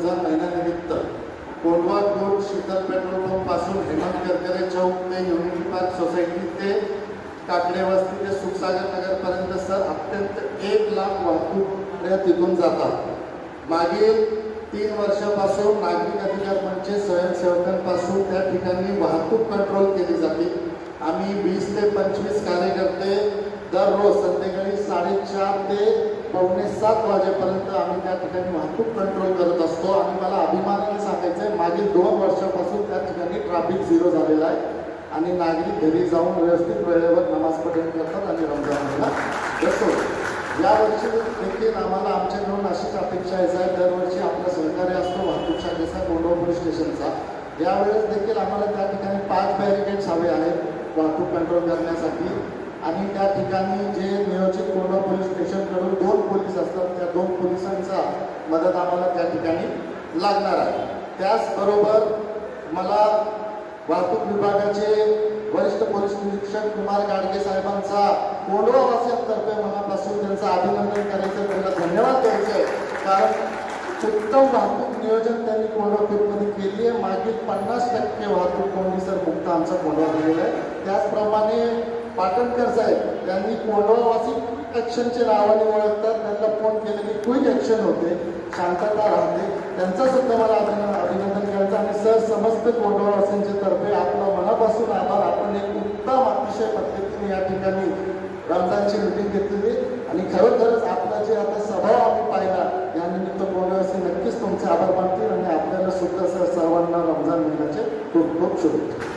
रमजान महिन्यानिमित्त कोंढवा कोट Sheetal petrol pump पासून हेमंत करकरे चौक ते युनिटी पार्क सोसायटी ते काकडे वस्ती ते सुखसागर नगरपर्यंत सर अत्यंत 1 लाख वाहतूक तिथून जातात. मागील 3 वर्षापासून नागरिक अधिकार मंच स्वयंसेवकांपासून त्या ठिकाणी वाहतूक कंट्रोल केली जाते. आम्ही 20 ते 25 कार्यकर्ते दररोज संध्याकाळी 4:30 ते पावणे 7 वाजेपर्यंत आम्ही त्या ठिकाणी वाहतूक कंट्रोल करत असतो. आणि मला अभिमानाने सांगायचं आहे, मागील 2 वर्षापासून त्या ठिकाणी ट्रॅफिक झिरो झालेला आहे आणि नागरिक घरी जाऊन व्यवस्थित वेळेवर नमाज पठण करतात आणि रमजान महिना बसतो. यावर्षी देखील आम्हाला आमच्याकडून अशीच अपेक्षा आहे. दरवर्षी आपला सहकार्य असतो वाहतूक शाखेचा कोंढवा पोलीस स्टेशनचा. यावेळेस देखील आम्हाला त्या ठिकाणी 5 बॅरिकेड्स हवे आहेत वाहतूक कंट्रोल करण्यासाठी. आणि त्या ठिकाणी जे नियोजित कोंढवा पोलीस स्टेशनकडून 2 पोलीस असतात, त्या 2 पोलिसांचा मदत आम्हाला त्या ठिकाणी लागणार आहे. त्याचबरोबर मला वाहतूक विभागाचे वरिष्ठ पोलीस निरीक्षक कुमार गाडगे साहेबांचा कोंढवा वासियांतर्फे मनापासून त्यांचं अभिनंदन करायचं, त्यांना धन्यवाद द्यायचे. कारण उत्तम वाहतूक नियोजन त्यांनी कोंढवा कोटमध्ये केली आहे. मागील 50% वाहतूक कोंढीसर मुक्त आमचा कोंढवा झालेला आहे. त्याचप्रमाणे पाटणकर साहेब त्यांनी कोंढवावासी ॲक्शनचे नावाने ओळखतात. त्यांना फोन केले की क्विक ॲक्शन होते, शांतता राहते. त्यांचा सुद्धा मला अभिनंदन करायचं. आणि सर समस्त कोंढवावासींच्या तर्फे आपला मनापासून आभार. आपण एक उत्तम अतिशय पद्धतीने या ठिकाणी रमजानची मीटिंग घेतलेली आणि खरोखरच आपला जे आता स्वभाव आम्ही पाहिला यानिमित्त कोंढवावासी नक्कीच तुमचे आभार मानतील आणि आपल्याला सुद्धा सर सर्वांना रमजान महिन्याचे खूप खूप शुभेच्छा.